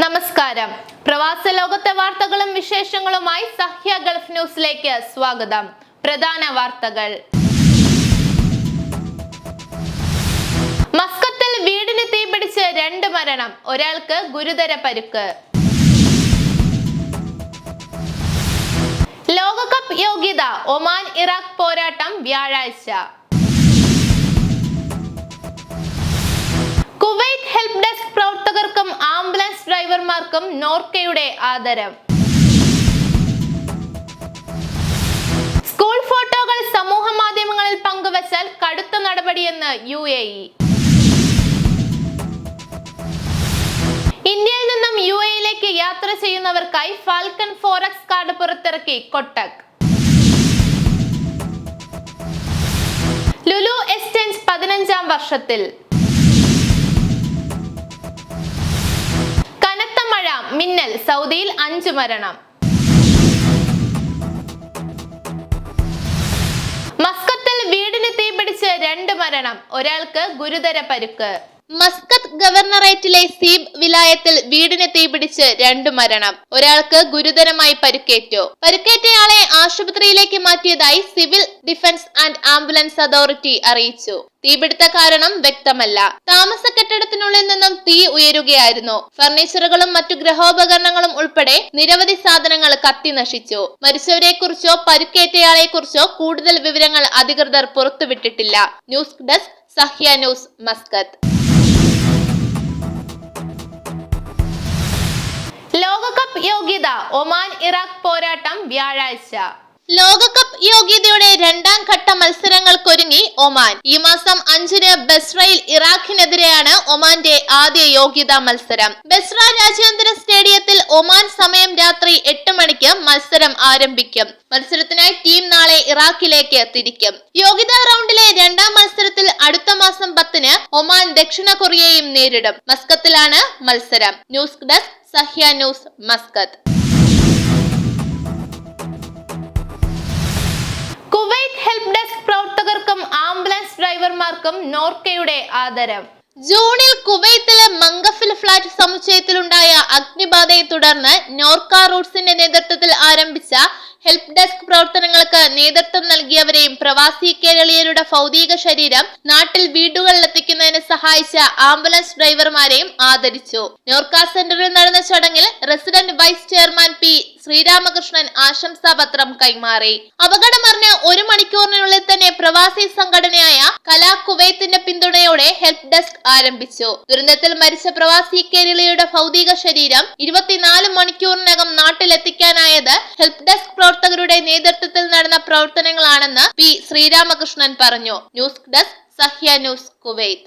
നമസ്കാരം. പ്രവാസ ലോകത്തെ വാർത്തകളും വിശേഷങ്ങളുമായി സഹ്യ ഗൾഫ് ന്യൂസിലേക്ക് സ്വാഗതം. പ്രധാന വാർത്തകൾ. മസ്കത്തിൽ വീടിന് തീപിടിച്ച് 2 മരണം, ഒരാൾക്ക് ഗുരുതര പരിക്ക്. ലോകകപ്പ് യോഗ്യത ഒമാൻ ഇറാഖ് പോരാട്ടം വ്യാഴാഴ്ച. കുവൈറ്റ് ഹെൽപ്പ് ഡെസ്ക് പ്രവർത്തകർക്കും ആംബുലൻസ് ഡ്രൈവർമാർക്കും നോർക്കയുടെ ആദരം. സ്കൂൾ ഫോട്ടോകൾ സമൂഹ മാധ്യമങ്ങളിൽ പങ്കുവച്ചാൽ കടുത്ത നടപടിയെന്ന് UAE. ഇന്ത്യയിൽ നിന്നും UAEയിലേക്ക് യാത്ര ചെയ്യുന്നവർക്കായി ഫാൽക്കൺ 4X കാർഡ് പുറത്തിറക്കി കൊട്ടക്. ലുലു എക്സ്ചേഞ്ച് 15ാം വർഷത്തിൽ. കനത്ത മഴ, മിന്നൽ, സൗദിയിൽ 5 മരണം. മസ്കത്തിൽ വീടിന് തീപിടിച്ച് 2 മരണം, ഒരാൾക്ക് ഗുരുതര പരിക്ക്. മസ്കത്ത് ഗവർണറേറ്റിലെ സീബ് വിലായത്തിൽ വീടിന് തീപിടിച്ച് 2 മരണം, ഒരാൾക്ക് ഗുരുതരമായി പരിക്കേറ്റു. പരിക്കേറ്റയാളെ ആശുപത്രിയിലേക്ക് മാറ്റിയതായി civil defence and ambulance authority അറിയിച്ചു. തീപിടുത്ത കാരണം വ്യക്തമല്ല. താമസ കെട്ടിടത്തിനുള്ളിൽ നിന്നും തീ ഉയരുകയായിരുന്നു. ഫർണിച്ചറുകളും മറ്റു ഗൃഹോപകരണങ്ങളും ഉൾപ്പെടെ നിരവധി സാധനങ്ങൾ കത്തി നശിച്ചു. മരിച്ചവരെ കുറിച്ചോ പരിക്കേറ്റയാളെ കുറിച്ചോ കൂടുതൽ വിവരങ്ങൾ അധികൃതർ പുറത്തുവിട്ടിട്ടില്ല. News desk Sahya news, Muscat. ലോകകപ്പ് യോഗ്യത ഒമാൻ ഇറാഖ് പോരാട്ടം വ്യാഴാഴ്ച. ലോകകപ്പ് യോഗ്യതയുടെ 2ാം ഘട്ട മത്സരങ്ങൾക്കൊരുങ്ങി ഒമാൻ. ഈ മാസം 5-ന് ബസ്രയിൽ ഇറാഖിനെതിരെയാണ് ഒമാന്റെ ആദ്യ യോഗ്യതാ മത്സരം. ബസ്ര രാജ്യാന്തര സ്റ്റേഡിയത്തിൽ ഒമാൻ സമയം രാത്രി 8 മണിക്ക് മത്സരം ആരംഭിക്കും. മത്സരത്തിനായി ടീം നാളെ ഇറാഖിലേക്ക് തിരിക്കും. യോഗ്യതാ റൗണ്ടിലെ 2ാം മത്സരത്തിൽ അടുത്ത മാസം 10-ന് ഒമാൻ ദക്ഷിണ കൊറിയയും നേരിടും. മസ്കത്തിലാണ് മത്സരം. News desk Sahya news, Muscat. Kuwait help desk പ്രവർത്തകർക്കും ആംബുലൻസ് ഡ്രൈവർമാർക്കും നോർക്കയുടെ ആദരം. ജൂണിൽ കുവൈത്തിലെ മംഗഫിൽ ഫ്ളാറ്റ് സമുച്ചയത്തിലുണ്ടായ അഗ്നിബാധയെ തുടർന്ന് നോർക്ക റൂട്ട്സിന്റെ നേതൃത്വത്തിൽ ആരംഭിച്ച ഹെൽപ്പ് ഡെസ്ക് പ്രവർത്തനങ്ങൾക്ക് നേതൃത്വം നൽകിയവരെയും പ്രവാസി കേരളീയരുടെ ഭൗതിക ശരീരം നാട്ടിൽ വീടുകളിലെത്തിക്കുന്നതിന് സഹായിച്ച ആംബുലൻസ് ഡ്രൈവർമാരെയും ആദരിച്ചു. നോർക്ക സെന്ററിൽ നടന്ന ചടങ്ങിൽ resident vice chairman P. Sreeramakrishnan ആശംസാപത്രം കൈമാറി. അപകടമറിഞ്ഞ് 1 മണിക്കൂറിനുള്ളിൽ തന്നെ പ്രവാസി സംഘടനയായ കലാ കുവൈത്തിന്റെ പിന്തുണയോടെ ഹെൽപ്പ് ഡെസ്ക് ആരംഭിച്ചു. ദുരന്തത്തിൽ മരിച്ച പ്രവാസി കേരളീയരുടെ ഭൗതിക ശരീരം 24 മണിക്കൂറിനകം നാട്ടിലെത്തിക്കാനായത് ഹെൽപ്പ് ഡെസ്ക് പ്രവർത്തകരുടെ നേതൃത്വത്തിൽ നടന്ന പ്രവർത്തനങ്ങളാണെന്ന് P. ശ്രീരാമകൃഷ്ണൻ പറഞ്ഞു. News desk Sahya news, Kuwait.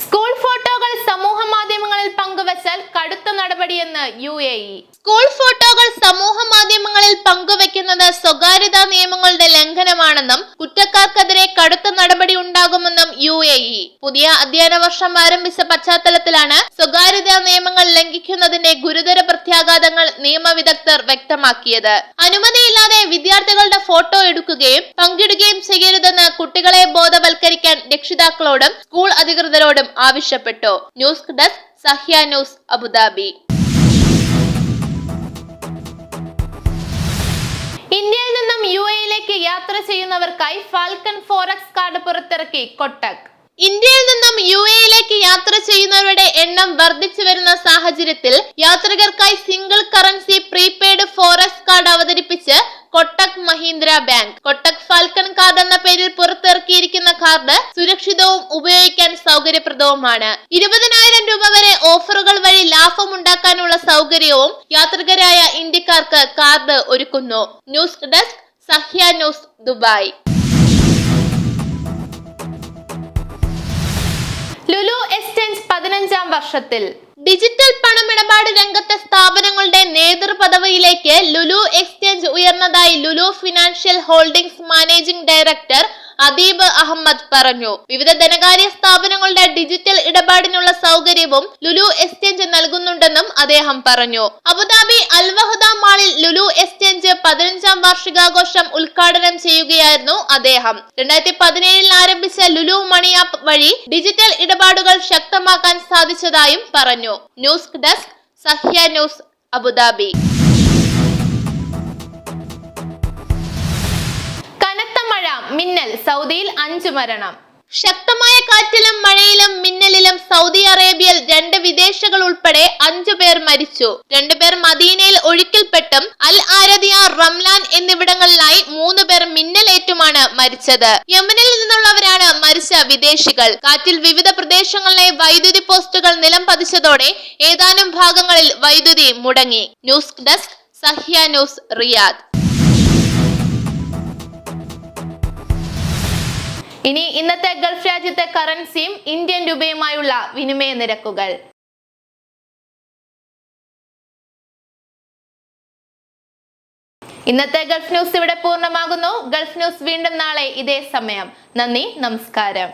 School ഫോട്ടോകൾ സമൂഹ മാധ്യമങ്ങളിൽ പങ്കുവച്ചാൽ കടുത്ത നടപടിയെന്ന് UAE. സ്കൂൾ ഫോട്ടോകൾ സമൂഹ മാധ്യമങ്ങളിൽ പങ്കുവെക്കുന്നത് സ്വകാര്യതാ നിയമങ്ങളുടെ ലംഘനമാണെന്നും കുറ്റക്കാർക്കെതിരെ കടുത്ത നടപടി ഉണ്ടാകുമെന്നും UAE. പുതിയ അധ്യയന വർഷം ആരംഭിച്ച പശ്ചാത്തലത്തിലാണ് സ്വകാര്യതാ നിയമങ്ങൾ ലംഘിക്കുന്നതിന്റെ ഗുരുതര പ്രത്യാഘാതങ്ങൾ നിയമവിദഗ്ധർ വ്യക്തമാക്കിയത്. അനുമതിയില്ലാതെ വിദ്യാർത്ഥികളുടെ ഫോട്ടോ എടുക്കുകയും പങ്കിടുകയും ചെയ്യരുതെന്ന് കുട്ടികളെ ബോധവൽക്കരിക്കാൻ രക്ഷിതാക്കളോടും സ്കൂൾ അധികൃതരോടും ആവശ്യപ്പെട്ടു. News desk Sahya news, Abu Dhabi. ഇന്ത്യയിൽ നിന്നും UAEയിലേക്ക് യാത്ര ചെയ്യുന്നവർക്കായി ഫാൽക്കൺ 4X കാർഡ് പുറത്തിറക്കി കൊട്ടക്. ഇന്ത്യയിൽ നിന്നും UAEയിലേക്ക് യാത്ര ചെയ്യുന്നവരുടെ എണ്ണം വർദ്ധിച്ചു വരുന്ന സാഹചര്യത്തിൽ യാത്രികർക്കായി single currency prepaid 4X card അവതരിപ്പിച്ച് Kotak Mahindra bank. Kotak Falcon card എന്ന പേരിൽ പുറത്തിറക്കിയിരിക്കുന്ന കാർഡ് സുരക്ഷിതവും ഉപയോഗിക്കാൻ സൗകര്യപ്രദവുമാണ്. 20,000 രൂപ വരെ ഓഫറുകൾ വഴി ലാഭമുണ്ടാക്കാനുള്ള സൗകര്യവും യാത്രികരായ ഇന്ത്യക്കാർക്ക് കാർഡ് ഒരുക്കുന്നു. News desk Sahya news, Dubai. Lulu exchange 15ാം വർഷത്തിൽ. ഡിജിറ്റൽ പണമിടപാട് രംഗത്തെ സ്ഥാപനങ്ങളുടെ നേതൃപദവിയിലേക്ക് ലുലു എക്സ്ചേഞ്ച് ഉയർന്നതായി Lulu financial holdings managing director Adeeb Ahmed പറഞ്ഞു. വിവിധ ധനകാര്യ സ്ഥാപനങ്ങളുടെ ഡിജിറ്റൽ ഇടപാടിനുള്ള സൗകര്യവും ലുലു എക്സ്ചേഞ്ച് നൽകുന്നുണ്ടെന്നും അദ്ദേഹം പറഞ്ഞു. അബുദാബി അൽവഹദ മാളിൽ ലുലു എക്സ്ചേഞ്ച് 15ാം വാർഷികാഘോഷം ഉദ്ഘാടനം ചെയ്യുകയായിരുന്നു അദ്ദേഹം. 2017 ആരംഭിച്ച ലുലു മണി ആപ്പ് വഴി ഡിജിറ്റൽ ഇടപാടുകൾ ശക്തമാക്കാൻ സാധിച്ചതായും പറഞ്ഞു. News desk Sahya news, Abu Dhabi. കനത്ത മഴ, മിന്നൽ, സൗദിയിൽ 5 മരണം. ശക്തമായ കാറ്റിലും മഴയിലും മിന്നലിലും സൗദി അറേബ്യയിൽ 2 വിദേശികൾ ഉൾപ്പെടെ 5 പേർ മരിച്ചു. 2 പേർ മദീനയിൽ ഒഴുക്കിൽപ്പെട്ടും അൽ ആരദിയ, റംലാൻ എന്നിവിടങ്ങളിലായി 3 പേർ മിന്നലേറ്റുമാണ് മരിച്ചത്. യമനിൽ നിന്നുള്ളവരാണ് മരിച്ച വിദേശികൾ. കാറ്റിൽ വിവിധ പ്രദേശങ്ങളിലെ വൈദ്യുതി പോസ്റ്റുകൾ നിലം പതിച്ചതോടെ ഏതാനും ഭാഗങ്ങളിൽ വൈദ്യുതി മുടങ്ങി. News desk Sahya news, Riyadh. ഇനി ഇന്നത്തെ ഗൾഫ് രാജ്യത്തെ കറൻസിയും ഇന്ത്യൻ രൂപയുമായുള്ള വിനിമയ നിരക്കുകൾ. ഇന്നത്തെ ഗൾഫ് ന്യൂസ് ഇവിടെ പൂർണ്ണമാകുന്നു. ഗൾഫ് ന്യൂസ് വീണ്ടും നാളെ ഇതേ സമയം. നന്ദി, നമസ്കാരം.